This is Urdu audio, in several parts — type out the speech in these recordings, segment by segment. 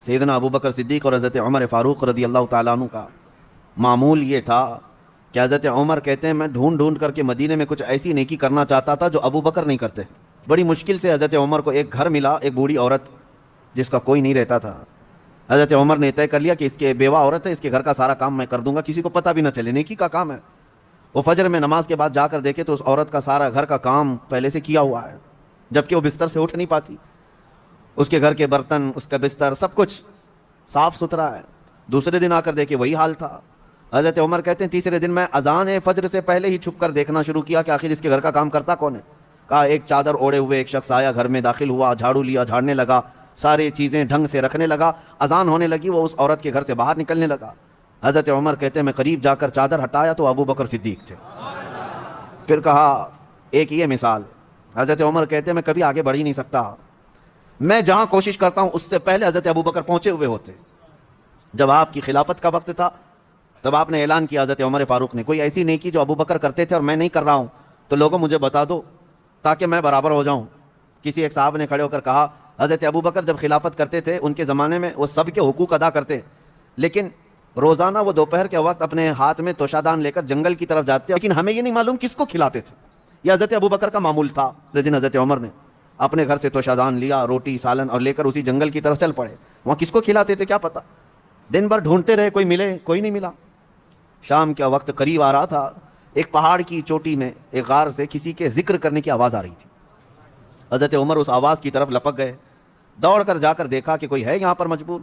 سیدنا ابو بکر صدیق اور حضرت عمر فاروق رضی اللہ تعالیٰ عنہ کا معمول یہ تھا کہ حضرت عمر کہتے ہیں میں ڈھونڈ ڈھونڈ کر کے مدینے میں کچھ ایسی نیکی کرنا چاہتا تھا جو ابو بکر نہیں کرتے. بڑی مشکل سے حضرت عمر کو ایک گھر ملا, ایک بوڑھی عورت جس کا کوئی نہیں رہتا تھا. حضرت عمر نے طے کر لیا کہ اس کے بیوہ عورت ہے, اس کے گھر کا سارا کام میں کر دوں گا, کسی کو پتہ بھی نہ چلے, نیکی کا کام ہے. وہ فجر میں نماز کے بعد جا کر دیکھے تو اس عورت کا سارا گھر کا کام پہلے سے کیا ہوا ہے, جبکہ وہ بستر سے اٹھ نہیں پاتی. اس کے گھر کے برتن, اس کا بستر, سب کچھ صاف ستھرا ہے. دوسرے دن آ کر دیکھے وہی حال تھا. حضرت عمر کہتے ہیں تیسرے دن میں اذان فجر سے پہلے ہی چھپ کر دیکھنا شروع کیا کہ آخر اس کے گھر کا کام کرتا کون ہے. کہا ایک چادر اوڑے ہوئے ایک شخص آیا, گھر میں داخل ہوا, جھاڑو لیا, جھاڑنے لگا, ساری چیزیں ڈھنگ سے رکھنے لگا. اذان ہونے لگی, وہ اس عورت کے گھر سے باہر نکلنے لگا. حضرت عمر کہتے ہیں میں قریب جا کر چادر ہٹایا تو ابو بکر صدیق تھے. پھر کہا ایک یہ مثال. حضرت عمر کہتے ہیں میں کبھی آگے بڑھ ہی نہیں سکتا, میں جہاں کوشش کرتا ہوں اس سے پہلے حضرت ابو بکر پہنچے ہوئے ہوتے. جب آپ کی خلافت کا وقت تھا تب آپ نے اعلان کیا, حضرت عمر فاروق نے, کوئی ایسی نیکی جو ابو بکر کرتے تھے اور میں نہیں کر رہا ہوں تو لوگوں مجھے بتا دو تاکہ میں برابر ہو جاؤں. کسی ایک صاحب نے کھڑے ہو کر کہا حضرت ابو بکر جب خلافت کرتے تھے ان کے زمانے میں وہ سب کے حقوق ادا کرتے, لیکن روزانہ وہ دوپہر کے وقت اپنے ہاتھ میں توشادان لے کر جنگل کی طرف جاتے, لیکن ہمیں یہ نہیں معلوم کس کو کھلاتے تھے. یہ حضرت ابو بکر کا معمول تھا. لیکن حضرت عمر نے اپنے گھر سے توشادان لیا, روٹی سالن, اور لے کر اسی جنگل کی طرف چل پڑے. وہاں کس کو کھلاتے تھے کیا پتا. دن بھر ڈھونڈتے رہے, کوئی ملے, کوئی نہیں ملا. شام کا وقت قریب آ رہا تھا. ایک پہاڑ کی چوٹی میں ایک غار سے کسی کے ذکر کرنے کی آواز آ رہی تھی. حضرت عمر اس آواز کی طرف لپک گئے, دوڑ کر جا کر دیکھا کہ کوئی ہے یہاں پر مجبور.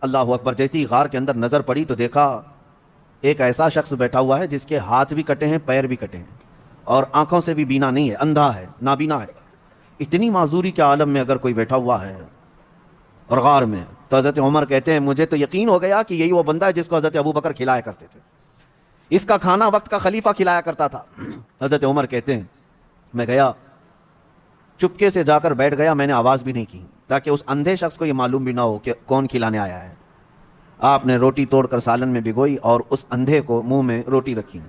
اللہ اکبر, جیسی غار کے اندر نظر پڑی تو دیکھا ایک ایسا شخص بیٹھا ہوا ہے جس کے ہاتھ بھی کٹے ہیں, پیر بھی کٹے ہیں, اور آنکھوں سے بھی بینا نہیں ہے, اندھا ہے, نابینا ہے. اتنی معذوری کے عالم میں اگر کوئی بیٹھا ہوا ہے اور غار میں, تو حضرت عمر کہتے ہیں مجھے تو یقین ہو گیا کہ یہی وہ بندہ ہے جس کو حضرت ابو بکر کھلایا کرتے تھے. اس کا کھانا وقت کا خلیفہ کھلایا کرتا تھا. حضرت عمر کہتے ہیں میں گیا, چپکے سے جا کر بیٹھ گیا, میں نے آواز بھی نہیں کی تاکہ اس اندھے شخص کو یہ معلوم بھی نہ ہو کہ کون کھلانے آیا ہے. آپ نے روٹی توڑ کر سالن میں بھگوئی اور اس اندھے کو منہ میں روٹی رکھی.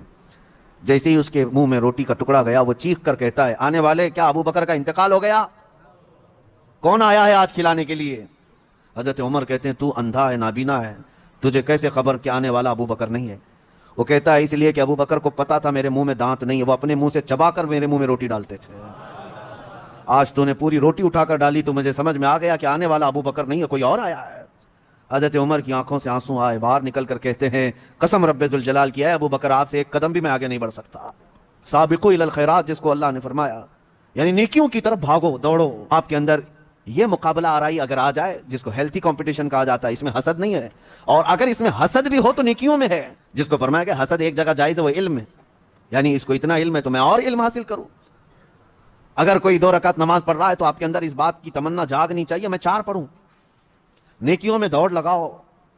جیسے ہی اس کے منہ میں روٹی کا ٹکڑا گیا وہ چیخ کر کہتا ہے آنے والے, کیا ابو بکر کا انتقال ہو گیا؟ کون آیا ہے آج کھلانے کے لیے؟ حضرت عمر کہتے ہیں تو اندھا ہے, نابینا ہے, تجھے کیسے خبر کہ آنے والا ابو بکر نہیں ہے؟ وہ کہتا ہے اس لیے کہ ابو بکر کو پتا تھا میرے منہ میں دانت نہیں ہے, وہ اپنے منہ سے چبا کر میرے منہ میں روٹی ڈالتے تھے. آج تو نے پوری روٹی اٹھا کر ڈالی تو مجھے سمجھ میں آ گیا کہ آنے والا ابو بکر نہیں ہے, کوئی اور آیا ہے. حضرت عمر کی آنکھوں سے آنسو آئے, باہر نکل کر کہتے ہیں قسم رب ذوالجلال کی ہے ابو بکر آپ سے ایک قدم بھی میں آگے نہیں بڑھ سکتا. سابقوا الی الخیرات جس کو اللہ نے فرمایا, یعنی نیکیوں کی طرف بھاگو, دوڑو. آپ کے اندر یہ مقابلہ آرائی اگر آ جائے جس کو ہیلتھی کمپٹیشن کہا جاتا ہے, اس میں حسد نہیں ہے, اور اگر اس میں حسد بھی ہو تو نیکیوں میں ہے. جس کو فرمایا کہ حسد ایک جگہ جائز ہے وہ علم ہے, یعنی اس کو اتنا علم ہے تو میں اور علم حاصل کروں. اگر کوئی 2 رکعت نماز پڑھ رہا ہے تو آپ کے اندر اس بات کی تمنا جاگنی چاہیے میں 4 پڑھوں. نیکیوں میں دوڑ لگاؤ.